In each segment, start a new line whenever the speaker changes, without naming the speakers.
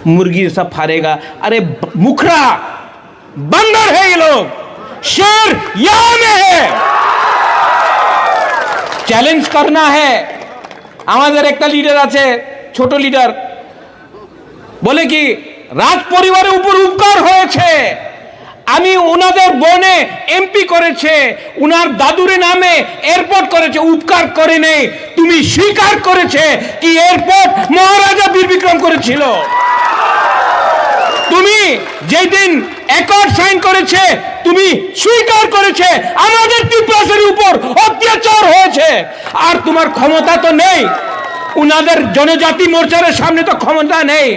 मुर्गी सब फाड़ेगा। अरे मुखरा, बंदर है ये लोग, शेर यहाँ में है। চ্যালেঞ্জ करना है। আমাদের একটা লিডার আছে, ছোট লিডার, বলে কি রাজ পরিবারের উপর উপকার হয়েছে, আমি ওনাদের বনে এমপি করেছে, উনার দাদুর নামে এয়ারপোর্ট করেছে, উপকার করে নেই। তুমি স্বীকার করেছে কি এয়ারপোর্ট মহারাজা বীর বিক্রম করেছিল। তুমি যেদিন অ্যাকর্ড সাইন করেছে তুমি স্বীকার করেছে আমাদের ত্রিপুরাসের উপর অত্যাচার হয়েছে। আর তোমার ক্ষমতা তো নেই, উনাদের জনজাতি মোর্চার সামনে তো ক্ষমতা নেই।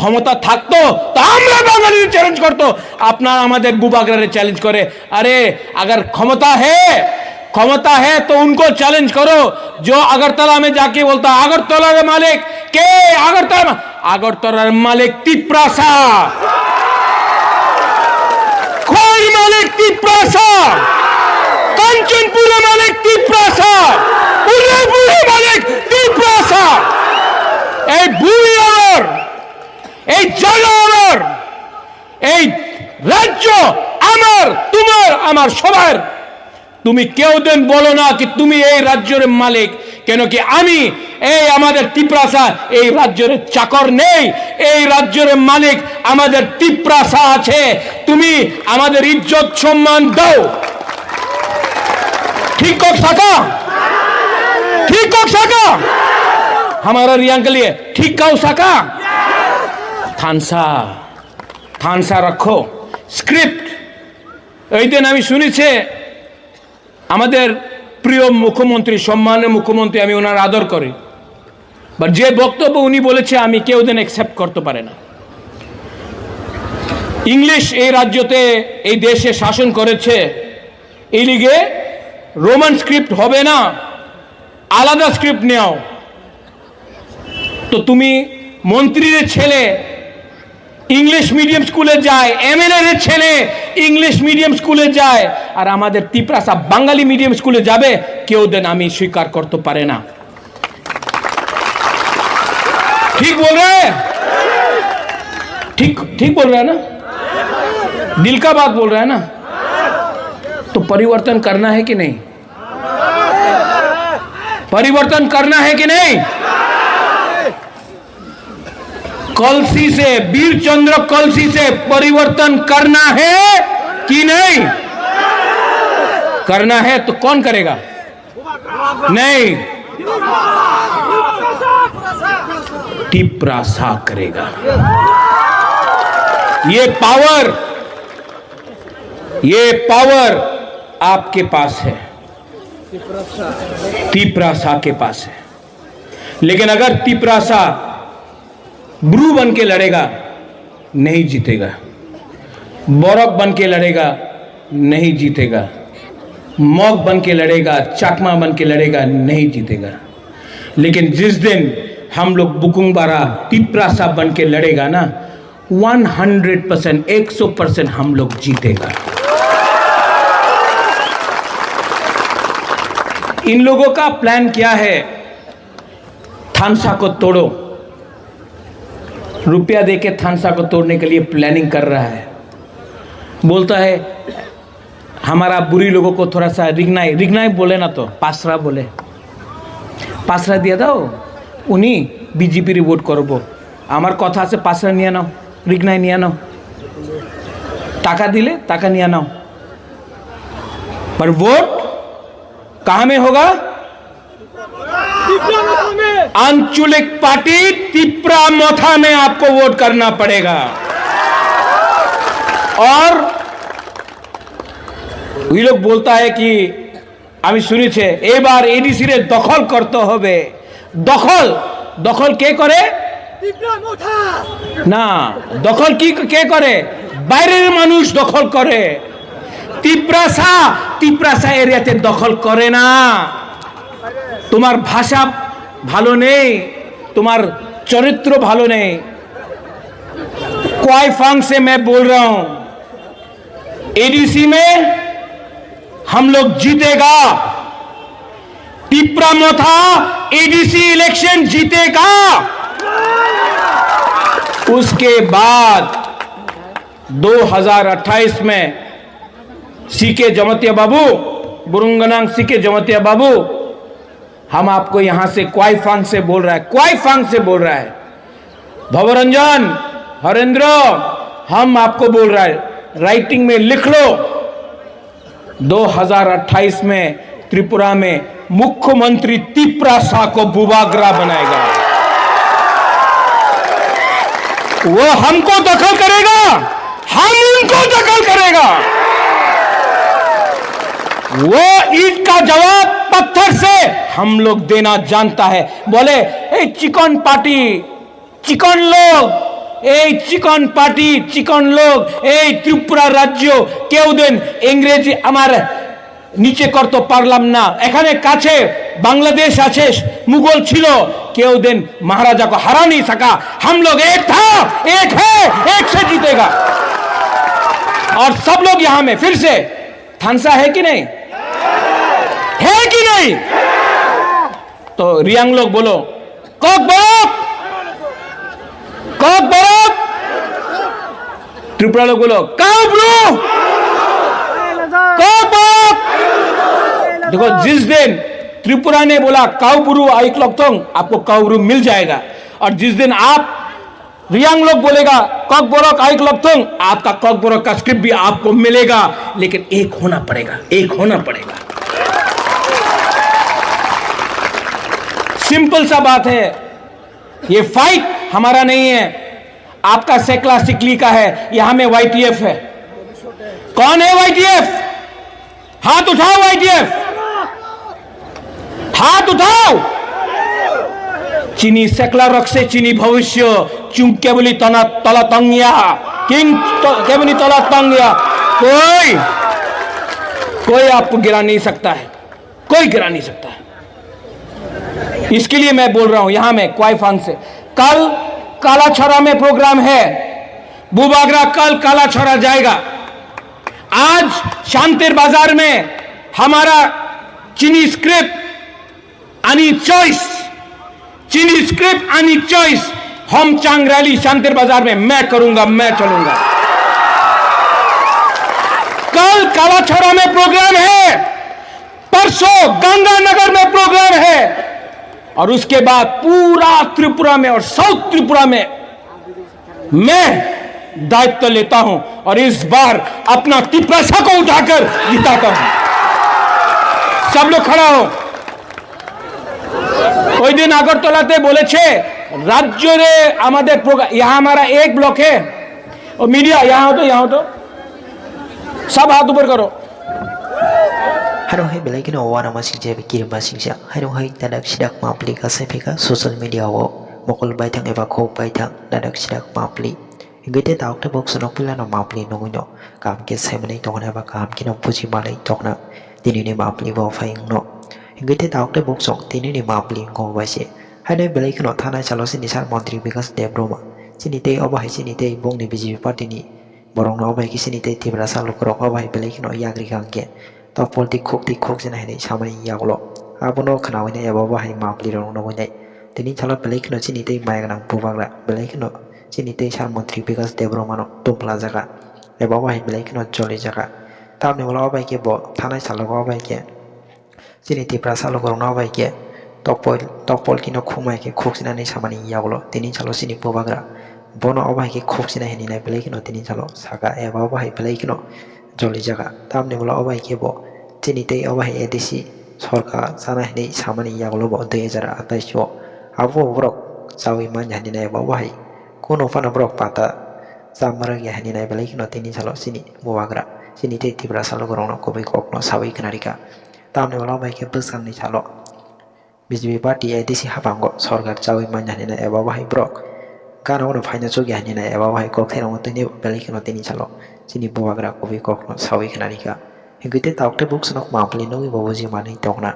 ক্ষমতা থাকতো তো আমরা বাঙালিদের চ্যালেঞ্জ করতো, আপনার আমাদের बुबागरा चैलेंज करे। अरे अगर क्षमता है तो उनको चैलेंज करो। जो अगरतला में जाके बोलता अगरतला के मालिक के, अगरतला मालिक तिप्रासा, खोई मालिक तिप्रासा, कंचनपुर मालिक तिप्रासा, उदयपुर मालिक तिप्रासा। এই ভূমি আমার, এই জায়গা আমার, এই রাজ্য আমার, তোমার আমার সবার। তুমি কেউ দিন বলো না কি তুমি এই রাজ্যের মালিক, কেন কি আমি এই আমাদের ত্রিপুরাসা এই রাজ্যের চাকর নেই, এই রাজ্যের মালিক আমাদের ত্রিপুরাসা আছে। তুমি আমাদের ইজ্জত সম্মান দাও। ठीक हो सका, ठीक हो सका, हमारा रियांग के लिए ठीक हो सका। থানসা রাখো স্ক্রিপ্ট। এই দিন আমি শুনেছি আমাদের প্রিয় মুখ্যমন্ত্রী, সম্মানের মুখ্যমন্ত্রী, আমি ওনার আদর করি, বাট যে বক্তব্য উনি বলেছে আমি কেউ দিন অ্যাকসেপ্ট করতে পারে না। ইংলিশ এই রাজ্যতে এই দেশে শাসন করেছে, এই লিগে রোমান স্ক্রিপ্ট হবে না, আলাদা স্ক্রিপ্ট নেও। তো তুমি মন্ত্রীর ছেলে इंग्लिश मीडियम स्कूले जाए, एमएलए छेले इंग्लिश मीडियम स्कूले जाए, और हमारे त्रिपुरासा बांगाली मीडियम स्कूले जाबे केउ दिन आमी स्वीकार करते पारे ना। ठीक बोल रहे हैं? ठीक बोल रहे हैं ना? दिल का बात बोल रहे हैं ना? तो परिवर्तन करना है कि नहीं? परिवर्तन करना है कि नहीं? कलसी से, वीर चंद्र कलसी से परिवर्तन करना है कि नहीं? करना है तो कौन करेगा? नहीं, त्रिपुरासा करेगा। ये पावर आपके पास है, त्रिपुरासा के पास है। लेकिन अगर त्रिपुरासा ब्रू बन के लड़ेगा नहीं जीतेगा, बोरक बन के लड़ेगा नहीं जीतेगा, मॉग बन के लड़ेगा, चाकमा बन के लड़ेगा नहीं जीतेगा। लेकिन जिस दिन हम लोग बुकुंगबारा त्रिपुरासा बन के लड़ेगा ना, 100%, 100% हम लोग जीतेगा। इन लोगों का प्लान क्या है? थानसा को तोड़ो, रुपया देके थानसा को तोड़ने के लिए प्लानिंग कर रहा है। बोलता है हमारा बुरी लोगों को थोड़ा सा रिगनाई बोले ना, तो पासरा बोले, पासरा दिया दाओ, उन्हीं बीजेपी वोट करबो। आमार कथा से पासरा निया नाओ, रिगनाई निया नाओ, टाका दिले टाका निया नाओ, पर वोट कहाँ में होगा? आंचलिक पार्टी तिप्रामथा में आपको वोट करना पड़ेगा। और ये लोग बोलता है कि আমি শুনেছে এবার এডিসি রে দখল করতে হবে। দখল কে করে? না, দখল কি কে করে? বাইরের মানুষ দখল করে। ত্রিপুরাসা এরিয়াতে দখল করে না। তোমার ভাষা ভালো নেই, তোমার চরিত্র ভালো নেই। क्वाईफांग से मैं बोल रहा हूं, एडीसी में हम लोग जीतेगा। तिप्रामथा एडीसी इलेक्शन जीतेगा। उसके बाद 2028 में सीके जमतिया बाबू, बुरुंगनांग सीके जमतिया बाबू, हम आपको यहां से क्वाईफांग से बोल रहा है, क्वाईफांग से बोल रहा है, भवरंजन, हरेंद्र, हम आपको बोल रहा है, राइटिंग में लिख लो, 2028 में त्रिपुरा में मुख्यमंत्री तिप्रासा को बुबागरा बनाएगा। वो हमको दखल करेगा, हम उनको दखल करेगा। वो ईंट का जवाब पत्थर से हम लोग देना जानता है। बोले ए चिकन पार्टी, चिकन लोग, ए चिकन पार्टी, चिकन लोग, ए त्रिपुरा राज्य केउ दिन इंग्रेजी আমার নিচে করতে পারলাম না, এখানে কাছে बांग्लादेश আছে, मुगल छिलो, केउ दिन महाराजा को हरा नहीं सका। हम लोग एक था, एक है, एक से जीतेगा। और सब लोग यहां में फिर से थानसा है कि नहीं, है कि नहीं? तो रियांग लोग बोलो कौक बरक, कौक बरक। त्रिपुरा लोग बोलो काउ ब्रू, कौक बरक। देखो जिस दिन त्रिपुरा ने बोला काउबुरु आइक लोगथोंग, आपको काउबुरु मिल जाएगा। और जिस दिन आप रियांग लोग बोलेगा कॉकबोरक आइक लोगथोंग, आपका कॉकबोरक का स्क्रिप्ट भी आपको मिलेगा। लेकिन एक होना पड़ेगा, एक होना पड़ेगा। सिंपल सा बात है, ये फाइट हमारा नहीं है, आपका सेकला सिकली का है। यहां में वाईटीएफ है। कौन है वाईटीएफ? हाथ उठाओ वाईटीएफ, हाथ उठाओ। चीनी सेकला रक्से चीनी भविष्य चुम केवली तना तला तंगिया किंग केवली तला तंगिया। कोई आपको गिरा नहीं सकता है, कोई गिरा नहीं सकता है। इसके लिए मैं बोल रहा हूं यहां में क्वाईफांग से, कल काला छोरा में प्रोग्राम है, बुबागरा कल काला छोरा जाएगा। आज शांतिर बाजार में हमारा चीनी स्क्रिप्ट आणि चॉइस, चीनी स्क्रिप्ट आणि चॉइस, हम चांग रैली शांतिर बाजार में मैं करूंगा, मैं चलूंगा। कल काला छोरा में प्रोग्राम है, परसों गंगानगर में प्रोग्राम है, और उसके बाद पूरा त्रिपुरा में और साउथ त्रिपुरा में मैं दायित्व लेता हूं। और इस बार अपना तिप्रासा को उठाकर जिताता हूं। सब लोग खड़ा हो। ওই दिन আগরতলাতে বলেছে राज्य रे আমাদের प्रोग्राम, यहां हमारा एक ब्लॉक है। और मीडिया यहां हो तो सब हाथ ऊपर करो।
Hano hai belai kena wana masing je bikir masing sia. Hano hai dadak sidak mapli ka sepika social media wo mokol baitang eva ko baitang dadak sidak mapli. Ingete tauk te bok sonok pila no mapli no ngunyo. Kam ke semani tokna ba kam kino puji malai tokna. Dini ni mapli wo faing no. Ingete tauk te bok song dini ni mapli ngo ba se. Hano belai kena thana chalo sini sar mantri bikas debroma. Sini te oba hai sini te bong ni BJP party ni. Borong no oba ki sini te tibra salu korok oba hai belai kena yagri kangke. तो politic खोक से नहीं सामने यागलो आपनो खनावे ने याबा हाय मापली रंग न बने तिनी चलो बेलेक न चिनिते मायगना बुबाग्रा बेलेक न चिनिते सार मंत्री विकास देब्रमानो तुमला जगह एबा हाय बेलेक न चले जगह तामने वाला बाय के बो थाना सालो बाय के चिनिते प्रासालो गरना बाय के तो पॉलिटिक न खुमाय के खोक से नहीं सामने यागलो तिनी चलो चिनि बुबाग्रा बोनो अबाय के खोक से नहीं ने बेलेक न तिनी चलो सागा एबा हाय बेलेक न जली जगह तामने वाला अबाय के बो चिनिते अबाय एडीसी सरकार जाना है सामने यागलो बो 2028 अब ब्रक जावी मान जानी ने बाय कोनो फन ब्रक पाता जामर या हनी ने बेलेक न तिनी चलो सिनी बुबाग्रा चिनिते तिब्रा सालो गरनो कोबे कोकनो सावी कनारिका तामने वाला अबाय के बसkan नि चलो बीजेपी पार्टी एडीसी हाबांगो सरकार जावी मान जानी ने बाय ब्रक गाना उन फाइना जोगी हनी ने बाय कोकथेनो मतनि बेलेक न तिनी चलो Sini buagra kopi kokno sawi kenarika. Hingga taukte buk senok mampli nui bawa jemani tokna.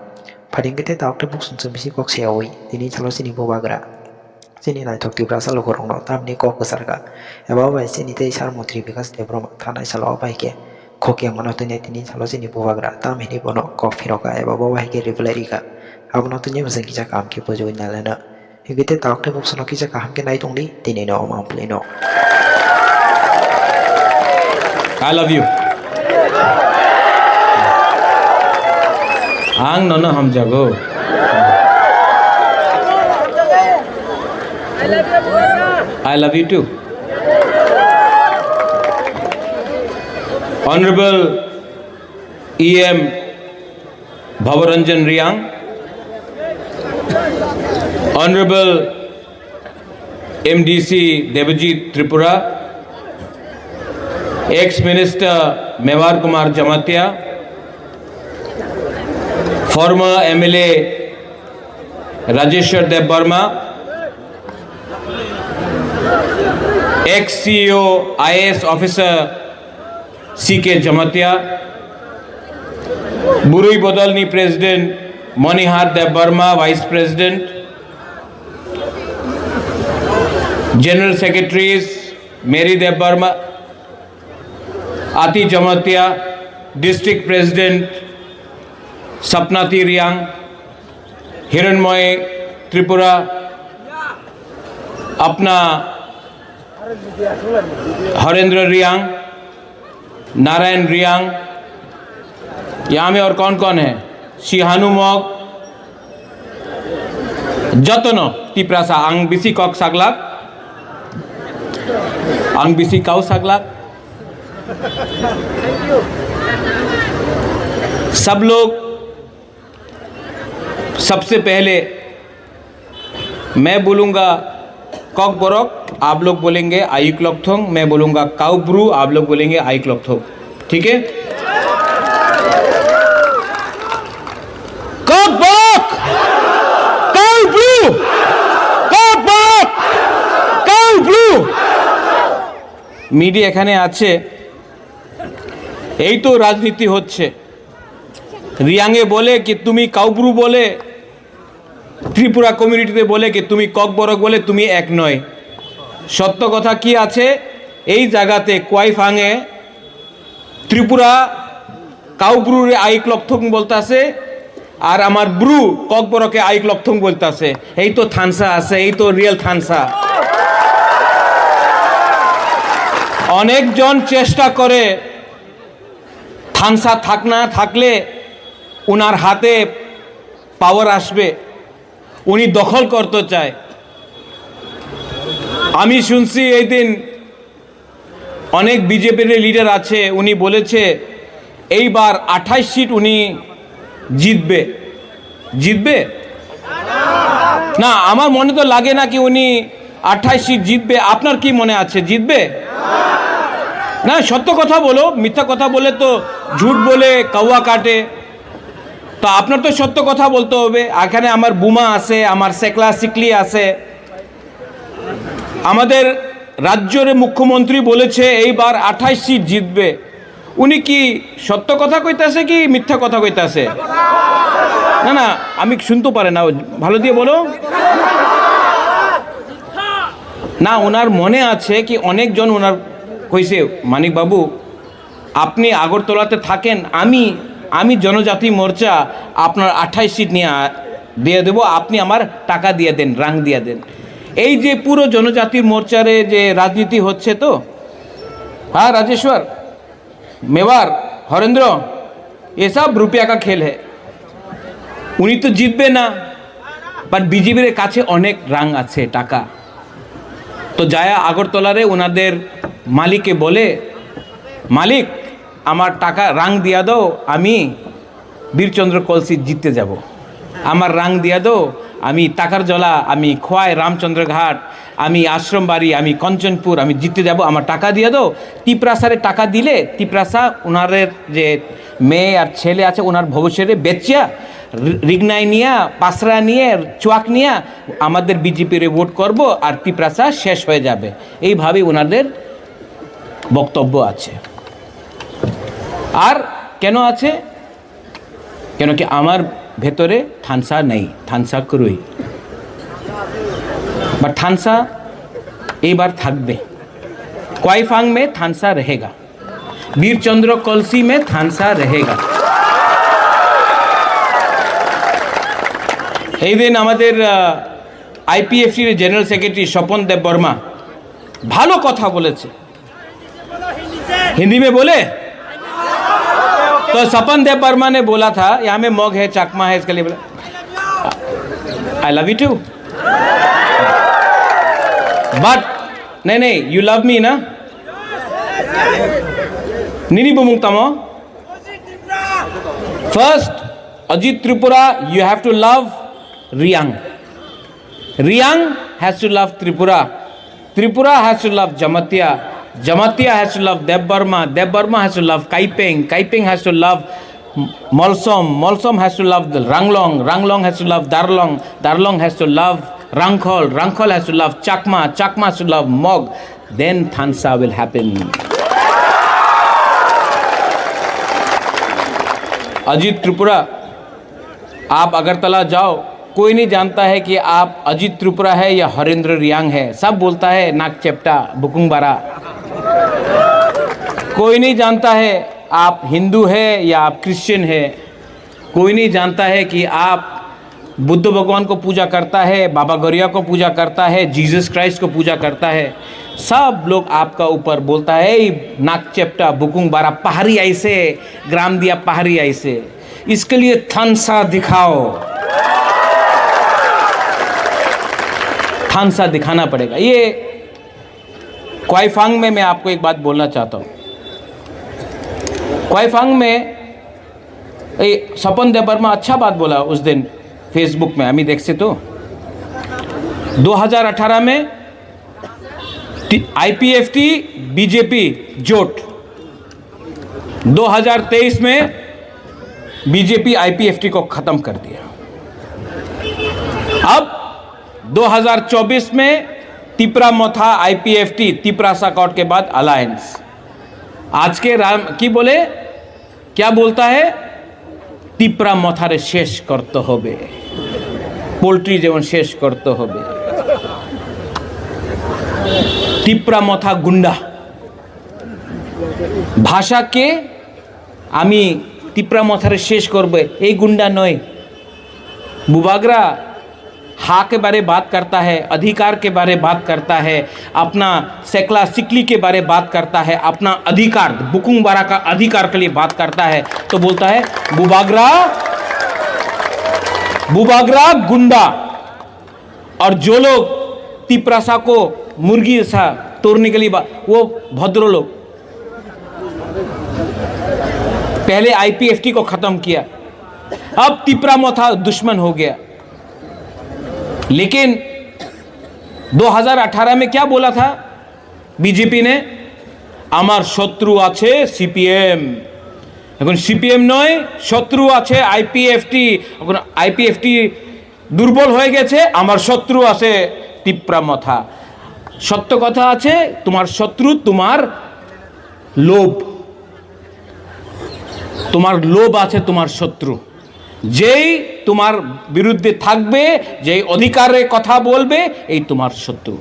Pada hingga taukte buk sunsun bisi kok siawi. Tini calo sini buagra. Sini nai tok tibra salo korong no tam ni kok besarga. Ebawa sini te sar mutri bekas debrom tanai salo apa ke. Kok yang mana tunya tini calo sini buagra. Tam ini bono kok firoka ebawa ke rivelerika. Abu no tunya besar kijak am ke pojo nyalena. Hingga tahu ke muksan lagi jaka hamke naik tungli tini no mampli no.
I love you. Ang nono ham jago. I love you too. Honorable EM Bhavaranjan Riang, Honorable MDC Devajit Tripura, ex-minister Mewar Kumar Jamatia, former MLA Rajeshwar Dev Burma, ex-CEO IAS officer CK Jamatia, Burui Bodalni President Monihar Dev Burma, Vice President, General Secretaries Mary Dev Burma, Ati Jamatia, District President Sapnati Riang, Hiranmoy Tripura, अपना हरेंद्र रियांग, नारायण रियांग, यहाँ में और कौन कौन है? शिहानु मॉग, जतनो टिप्रासा आंग BC Kock सागलाक, आंग BC cow सागलाक, सब लोग, सबसे पहले मैं बोलूँगा कॉक बोरक, आप लोग बोलेंगे आई क्लॉकथोंग, मैं बोलूँगा काउ ब्रू, आप लोग बोलेंगे आई क्लॉकथोंग, ठीक है? कॉक बोरक, काउ ब्रू, कॉक बोरक, काउ ब्रू। মিডিয়া এখানে আছে, এই তো রাজনীতি হচ্ছে। রিয়াংয়ে বলে কি তুমি কাউব্রু বলে, ত্রিপুরা কমিউনিটিতে বলে কি তুমি ককবরক বলে, তুমি এক নয়। সত্য কথা কি আছে, এই জায়গাতে কোয়াইফাঙে ত্রিপুরা কাউব্রুরে আইক লক্ষং বলতাছে, আর আমার ব্রু ককবরকে আইক লক্ষং বলতাছে। এই তো থানসা আছে, এই তো রিয়েল থানসা। অনেকজন চেষ্টা করে থানসা থাকলে ওনার হাতে পাওয়ার আসবে, উনি দখল করতে চায়। আমি শুনছি এই দিন অনেক বিজেপির লিডার আছে, উনি বলেছে এইবার 28 সিট উনি জিতবে না। আমার মনে তো লাগে না কি উনি 28 সিট জিতবে। আপনার কি মনে আছে জিতবে? না, সত্য কথা বলো, মিথ্যা কথা বলে তো ঝুট বলে কাউয়া কাটে। তো আপনার তো সত্য কথা বলতে হবে। এখানে আমার বুমা আছে, আমার সেকলা সিকলি আছে। আমাদের রাজ্যের মুখ্যমন্ত্রী বলেছে এইবার 28 সিট জিতবে। উনি কি সত্য কথা কইতাছে কি মিথ্যা কথা কইতাছে? না না, আমি শুনতে পারে না, ভালো দিয়ে বলো না। ওনার মনে আছে কি অনেকজন ওনার কইছে মানিক বাবু আপনি আগরতলাতে থাকেন, আমি জনজাতি মোর্চা আপনার 28 সিট নিয়ে দিয়ে দেবো, আপনি আমার টাকা দিয়ে দেন, রাং দিয়ে দেন। এই যে পুরো জনজাতি মোর্চারে যে রাজনীতি হচ্ছে, তো हाँ राजेश्वर मेवार हरेंद्र ये सब रुपया का खेल है। উনি তো জিতবে না, বাট বিজেপির কাছে অনেক রাং আছে, টাকা। তো যায় আগরতলারে ওনাদের মালিককে বলে, মালিক আমার টাকা রাং দিয়া দাও, আমি বীরচন্দ্র কলসি জিততে যাব। আমার রাং দিয়া দাও, আমি টাকার জলা, আমি খোয়াই রামচন্দ্র ঘাট, আমি আশ্রম বাড়ি, আমি কঞ্চনপুর, আমি জিততে যাব, আমার টাকা দিয়ে দাও। টিপ্রাসারে টাকা দিলে টিপ্রাসা ওনারের যে মেয়ে আর ছেলে আছে ওনার ভবিষ্যতে বেচিয়া রিগনাই নিয়ে, পাসরা নিয়ে, চুয়াক নিয়ে আমাদের বিজেপির ভোট করব আর টিপ্রাসা শেষ হয়ে যাবে। এইভাবে ওনাদের বক্তব্য আছে। আর কেন আছে? কেন কি আমার ভেতরে থানসা নেই, থানসা করুই, বাট থানসা এইবার থাকবে। কোয়াইফাং মে থানসা रहेगा, वीरचंद्र कलसी में थानसा रहेगा। এই দিন আমাদের আইপিএফটির জেনারেল সেক্রেটারি স্বপন দেব বর্মা ভালো কথা বলেছে। हिंदी में बोले तो स्वपन देव वर्मा ने बोला था, यहाँ में मग है, चकमा है, इसके लिए बोला I love you too, but नहीं यू लव मी ना, नीनी बुमुंग तमो first Ajit Tripura you have to love Reang, Reang has to love Tripura, Tripura has to love Jamatia, Jamatia has to love Dev Burma, Dev Burma has to love Kaiping, Kaiping has to love Molsom, Molsom has to love the Ranglong, Ranglong has to love Darlong, Darlong has to love Rangkhol, Rangkhol has to love Chakma, Chakma has to love Mog, then Thansa will happen. Ajit Tripura, आप अगरतला जाओ, कोई नहीं जानता है कि आप अजीत त्रिपुरा है या हरेंद्र रियांग है, सब बोलता है नाक चेप्टा बुकुंग बारा, कोई नहीं जानता है आप हिंदू है या आप क्रिश्चियन है, कोई नहीं जानता है कि आप बुद्ध भगवान को पूजा करता है, बाबा गौरिया को पूजा करता है, जीसस क्राइस्ट को पूजा करता है, सब लोग आपका ऊपर बोलता है नाक चेप्टा बुकुंग बारा, पहाड़ी ऐसे ग्राम दिया पहाड़ी ऐसे, इसके लिए थानसा दिखाओ, थानसा दिखाना पड़ेगा। ये क्वाईफांग में मैं आपको एक बात बोलना चाहता हूँ, क्वाईफांग में स्वपन देव वर्मा अच्छा बात बोला उस दिन फेसबुक में, हमें देख से तो 2018 में आईपीएफटी बीजेपी जोट, 2023 में बीजेपी आईपीएफटी को खत्म कर दिया, अब 2024 में तिपरा मोथा आईपीएफटी तिपरा साकॉट के बाद अलायंस, आज के राम की बोले क्या बोलता है, तिपरा मोथारे शेष करते होबे, पोल्ट्री जेवन शेष करते होबे, तिपरा मोथा गुंडा भाषा के आमी तिपरा मोथारे शेष करबे, এই गुंडा नय, बुबागरा हा के बारे बात करता है, अधिकार के बारे बात करता है, अपना सेकला सिकली के बारे बात करता है, अपना अधिकार बुकुंग बारा का अधिकार के लिए बात करता है, तो बोलता है बुबागरा बुबागरा गुंडा, और जो लोग तिपरासा को मुर्गी सा तोड़ने के लिए वो भद्र लोग, पहले आईपीएफटी को खत्म किया, अब तिपरा मोथा दुश्मन हो गया, लेकिन 2018 में क्या बोला था बीजेपी ने, आमार शत्रु आछे सीपीएम, এখন সিপিএম নয় শত্রু আছে আইপিএফটি, এখন আইপিএফটি দুর্বল হয়ে গেছে, আমার শত্রু আছে তিপ্রা মথা, সত্য কথা আছে তোমার শত্রু তোমার লোভ, তোমার লোভ আছে তোমার শত্রু, যেই তোমার বিরুদ্ধে থাকবে, যেই অধিকারের কথা বলবে, এই তোমার শত্রু।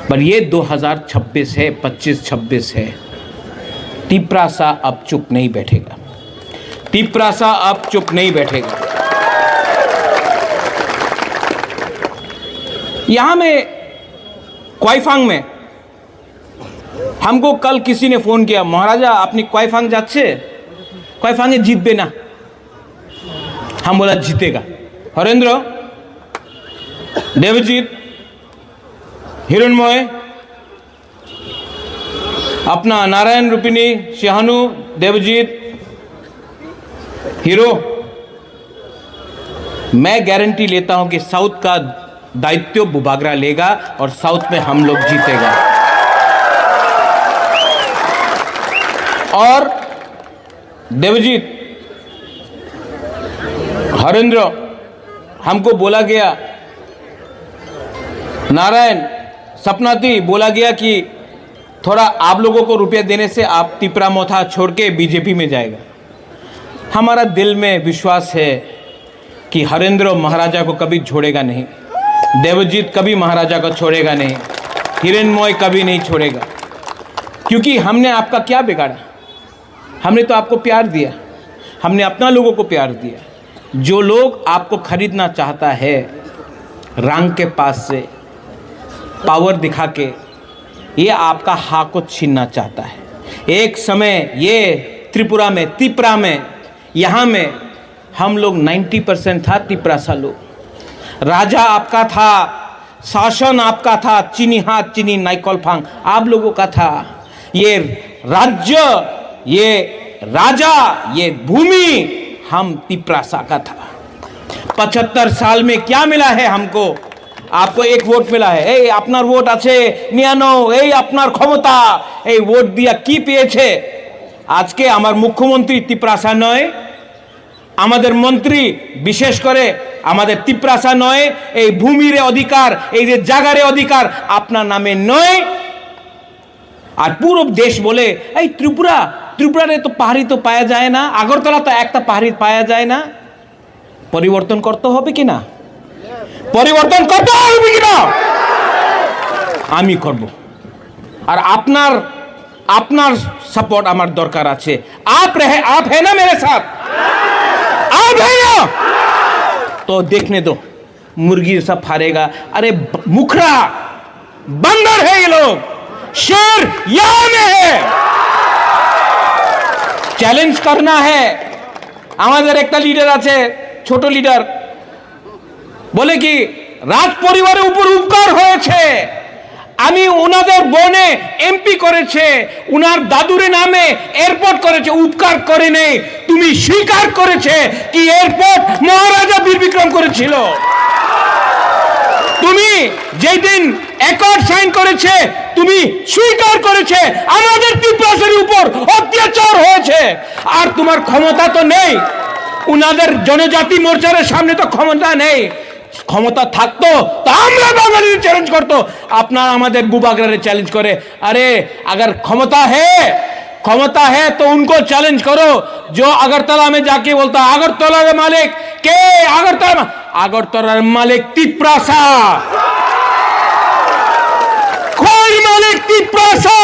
पर ये 2026 है, 25-26 है, तिपरासा अब चुप नहीं बैठेगा, तिपरासा अब चुप नहीं बैठेगा। यहाँ में क्वाईफांग में हमको कल किसी ने फोन किया, महाराजा अपनी क्वाईफांग जाच्छे, क्वाईफांगे जीतबे ना, हम बोला जीतेगा, हरेंद्र देवजीत हिरणमय अपना नारायण रूपिणी शाहनु देवजीत हीरो, मैं गारंटी लेता हूं कि साउथ का दायित्व बुबागरा लेगा और साउथ में हम लोग जीतेगा। और देवजीत हरेंद्र हमको बोला गया, नारायण सपनाती बोला गया कि थोड़ा आप लोगों को रुपया देने से आप तिपरा मोथा छोड़ के बीजेपी में जाएगा। हमारा दिल में विश्वास है कि हरेंद्र महाराजा को कभी छोड़ेगा नहीं, देवजीत कभी महाराजा को छोड़ेगा नहीं, हिरणमय कभी नहीं छोड़ेगा, क्योंकि हमने आपका क्या बिगाड़ा, हमने तो आपको प्यार दिया, हमने अपना लोगों को प्यार दिया। जो लोग आपको खरीदना चाहता है रंग के पास से पावर दिखा के ये आपका हक को छीनना चाहता है। एक समय ये त्रिपुरा में यहाँ में हम लोग 90% था तिप्रासा लोग। राजा आपका था, शासन आपका था, चीनी हाथ चीनी नाइकोलफांग आप लोगों का था। ये राज्य, ये राजा, ये भूमि हम तिप्रासा का था। 75 साल में क्या मिला है हमको? आपको एक वोट मिला है। এই আপনার ভোট আছে নিয়ানো, এই আপনার ক্ষমতা, এই ভোট দিয়া কি পেয়েছে? আজকে আমার মুখ্যমন্ত্রী তিপ্রাসা নয়, আমাদের মন্ত্রী বিশেষ করে আমাদের তিপ্রাসা নয়, এই ভূমির অধিকার, এই যে জায়গার অধিকার আপনার নামে নয়। আর পুরো দেশ বলে এই ত্রিপুরারে তো পাহাড়ি তো পাওয়া যায় না, আগরতলা তো একটা পাহাড়ি পাওয়া যায় না। পরিবর্তন করতে হবে কি না? পরিবর্তন করতে হবে কি না? আমি করব। আর আপনার सपोर्ट আমার দরকার আছে। आप है ना मेरे साथ? आप है ना? तो देखने दो, मुर्गी सब फाड़ेगा। अरे मुखरा बंदर है ये लोग, शेर यहाँ में है। চ্যালেঞ্জ करना है। আমাদের একটা লিডার আছে, ছোট লিডার, বলে কি রাজ পরিবারের উপর উপকার হয়েছে। আমি ওনাদের বনে এমপি করেছে, উনার দাদুর নামে এয়ারপোর্ট করেছে, উপকার করে নেই। তুমি স্বীকার করেছে কি এয়ারপোর্ট মহারাজা বীর বিক্রম করেছিল। তুমি যেই দিন অ্যাকর্ড সাইন করেছে তুমি স্বীকার করেছে আমাদের তিপ্রাসের উপর অত্যাচার হয়েছে। আর তোমার ক্ষমতা তো নেই, উনাদের জনজাতি মোর্চার সামনে তো ক্ষমতা নেই। ক্ষমতা থাকতো তো আমরা বাঙালির চ্যালেঞ্জ করতো, আপনার আমাদের बुबागरा चैलेंज करे। अरे अगर क्षमता है तो उनको चैलेंज करो, जो अगरतला में जाके बोलता अगरतला के मालिक के, अगरतला मालिक तिप्रासा, खोई मालिक तिप्रासा,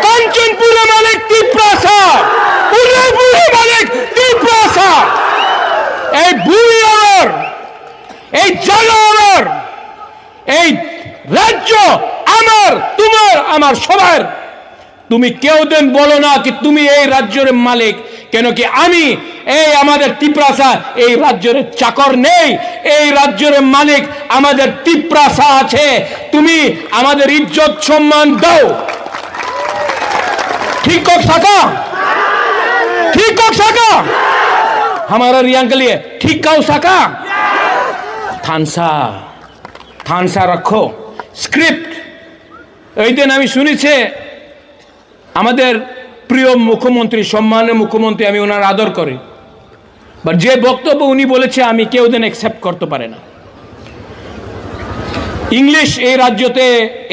कंचनपुर मालिक तिप्रासा, उदयपुर मालिक तिप्रासा। এই ভূমি আমার, এই জায়গা আমার, এই রাজ্য আমার, তোমার আমার সবার। তুমি কেউ দিন বলো না কি তুমি এই রাজ্যের মালিক, কেন কি আমি এই আমাদের তিপ্রাসা এই রাজ্যের চাকর নেই, এই রাজ্যের মালিক আমাদের তিপ্রাসা আছে। তুমি আমাদের ইজ্জত সম্মান দাও। ठीक को सका, ठीक को सका, हमारा रियांग के लिए ठीक का सका। থানসা রাখো স্ক্রিপ্ট। এই দিন আমি শুনেছি আমাদের প্রিয় মুখ্যমন্ত্রী, সম্মানের মুখ্যমন্ত্রী, আমি ওনার আদর করি, বাট যে বক্তব্য উনি বলেছে আমি কেউ দিন অ্যাকসেপ্ট করতে পারে না। ইংলিশ এই রাজ্যতে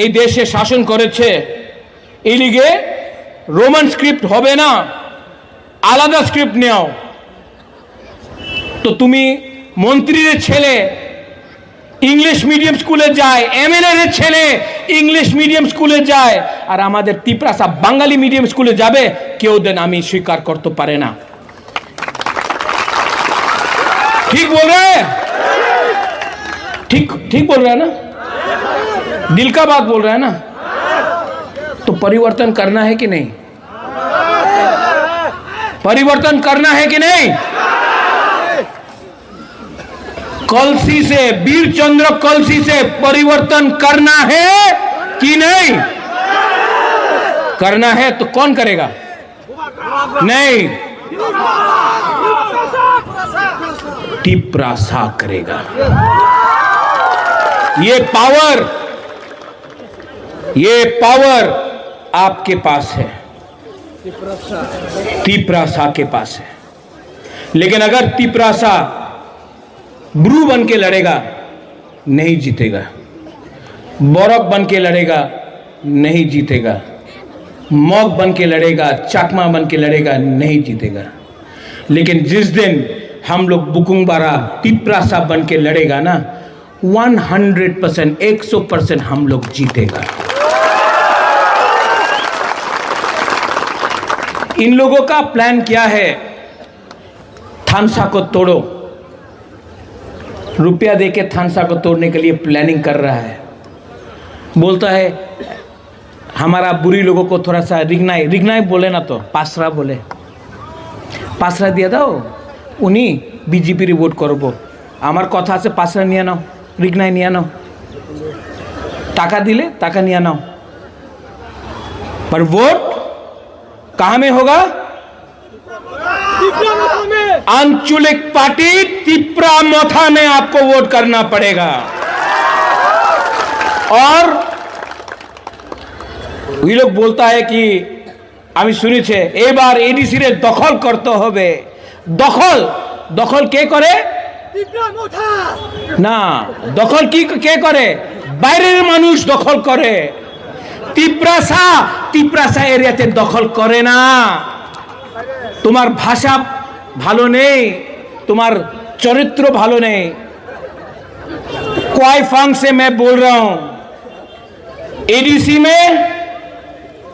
এই দেশে শাসন করেছে, এই লিগে রোমান স্ক্রিপ্ট হবে না, আলাদা স্ক্রিপ্ট নেও। তো তুমি মন্ত্রীর ছেলে इंग्लिश मीडियम स्कूले जाए, एमएलए ছেলে इंग्लिश मीडियम स्कूले जाए, और আমাদের তিপ্রাসা বাঙালি মিডিয়াম স্কুলে যাবে, কেউ দেন আমি স্বীকার করতে পারে না। ठीक बोल रहे हैं? ठीक बोल रहे हैं ना? दिल का बात बोल रहे हैं ना? तो परिवर्तन करना है कि नहीं? परिवर्तन करना है कि नहीं? कलसी से, वीर चंद्र कलसी से परिवर्तन करना है कि नहीं? करना है तो कौन करेगा? नहीं, तिप्रासा करेगा। ये पावर आपके पास है, तिप्रासा के पास है। लेकिन अगर तिप्रासा ब्रू बन के लड़ेगा नहीं जीतेगा, बोरक बन के लड़ेगा नहीं जीतेगा, मॉग बन के लड़ेगा, चाकमा बन के लड़ेगा नहीं जीतेगा। लेकिन जिस दिन हम लोग बुकुंगबारा तिप्रासा बन के लड़ेगा ना, 100%, 100% हम लोग जीतेगा। इन लोगों का प्लान क्या है? थानसा को तोड़ो, रुपया देके थानसा को तोड़ने के लिए प्लानिंग कर रहा है। बोलता है हमारा बुरी लोगों को थोड़ा सा रिगनाई बोले ना, तो पासरा बोले, पासरा दिया दाओ उन्हीं बीजेपी रे वोट करबो। আমার কথা আছে পাসরা নিয়ে নাও, রিগনাই নিয়ে নাও, টাকা দিলে টাকা নিয়ে নাও, पर वोट कहां में होगा? आंचलिक पार्टी तिप्रा मोथा में आपको वोट करना पड़ेगा। और ये लोग बोलता है कि আমি শুনেছে এবার এডিসি রে দখল করতে হবে। দখল দখল কে করে? না, দখল কি কে করে? বাইরের মানুষ দখল করে। তিপ্রাসা এরিয়াতে দখল করে না। তোমার ভাষা ভালো নেই, তোমার চরিত্র ভালো নেই। क्वाइफांग से मैं बोल रहा हूं, एडीसी में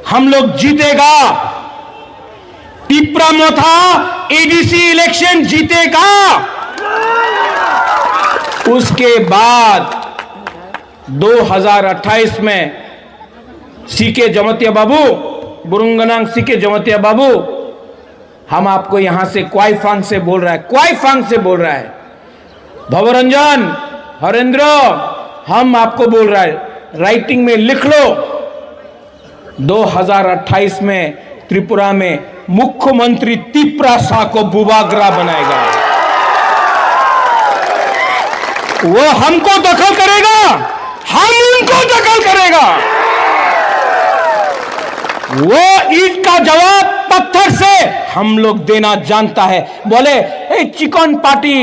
हम लोग जीतेगा। तिप्रा मोथा एडीसी इलेक्शन जीतेगा। उसके बाद 2028 में सीके जमतिया बाबू, बुरुंगनांग सीके जमतिया बाबू, हम आपको यहां से क्वाइफांग से बोल रहा है, क्वाइफांग से बोल रहा है। भवरंजन, हरेंद्र, हम आपको बोल रहा है, राइटिंग में लिख लो, 2028 में त्रिपुरा में मुख्यमंत्री तिप्रासा को बुबागरा बनाएगा। वो हमको दखल करेगा, हम उनको दखल करेगा। वो ईट का जवाब पत्थर से हम लोग देना जानता है। बोले ए चिकन पार्टी,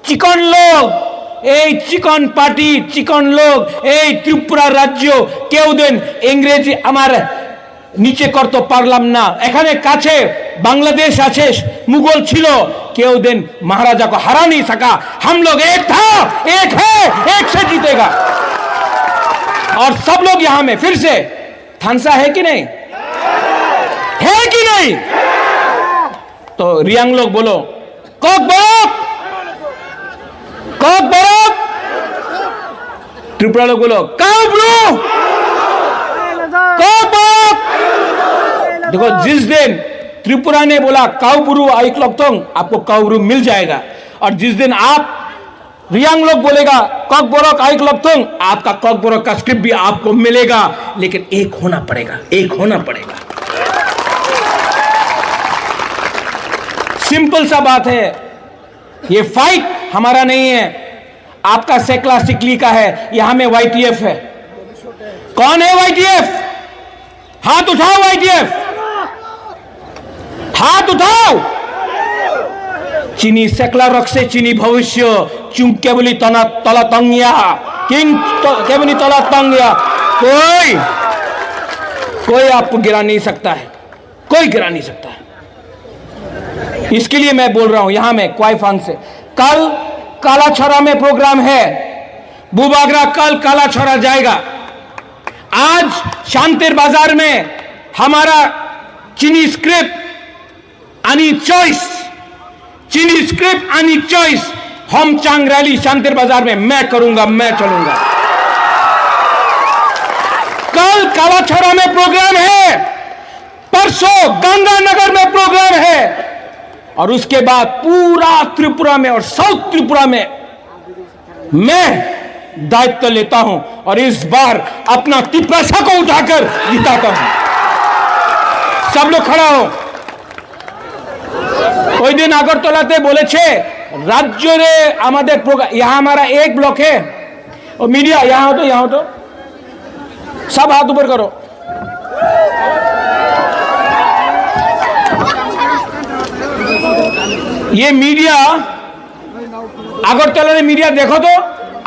चिकन लोग, এই চিকন পার্টি, চিকন লোক, এই ত্রিপুরা রাজ্য কেউ দিন ইংরেজি আমার নিচে করতে পারলাম না। এখানে কাছে বাংলাদেশ আছে, মুঘল ছিল, কেউ দিন महाराजा को हरा नहीं सका। हम लोग एक था, एक है, एक से जीतेगा। और सब लोग यहां में फिर से थानसा है कि नहीं? है कि नहीं? तो रियांग लोग बोलो कक बरक, कक बरक। त्रिपुरा लोग बोलो काब्रू, कक बरक। देखो, जिस दिन त्रिपुरा ने बोला काउबरू आइकलक्तोंग, आपको काउबरू मिल जाएगा। और जिस दिन आप रियांग लोग बोलेगा कक बरक आइकलक्तोंग, आपका कक बरक का स्क्रिप्ट भी आपको मिलेगा। लेकिन एक होना पड़ेगा, एक होना पड़ेगा। सिंपल सा बात है, ये फाइट हमारा नहीं है, आपका सेकला सिकली का है। यहां में वाईटीएफ है। कौन है वाईटीएफ? हाथ उठाओ वाईटीएफ, हाथ उठाओ। चीनी सेकला रक्से चीनी भविष्य चुम केवली तना तला तंगिया किंग केवली तला तंगिया। कोई आपको गिरा नहीं सकता है, कोई गिरा नहीं सकता है। इसके लिए मैं बोल रहा हूं यहां में क्वाइफांग से, कल कालाछोरा में प्रोग्राम है, बुबागरा कल कालाछोरा जाएगा। आज शांतिर बाजार में हमारा चीनी स्क्रिप्ट आनी चॉइस, चीनी स्क्रिप्ट आनी चॉइस, हम चांग रैली शांतिर बाजार में मैं करूंगा, मैं चलूंगा। कल कालाछोरा में प्रोग्राम है, परसों गंगानगर में प्रोग्राम है, और उसके बाद पूरा त्रिपुरा में और साउथ त्रिपुरा में मैं दायित्व लेता हूं। और इस बार अपना तिप्रासा को उठाकर जिताता हूं। सब लोग खड़ा हो। ওই दिन আগরতলাতে বলেছে রাজ্য রে আমাদের प्रोग्राम, यहां हमारा एक ब्लॉक है। और मीडिया यहां हो तो, यहां हो तो सब हाथ ऊपर करो। ये मीडिया আগরতলার मीडिया देखो तो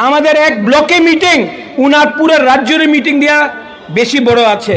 আমাদের এক ব্লকে মিটিং, উনার পুরো রাজ্যের মিটিং দিয়া বেশি বড় আছে।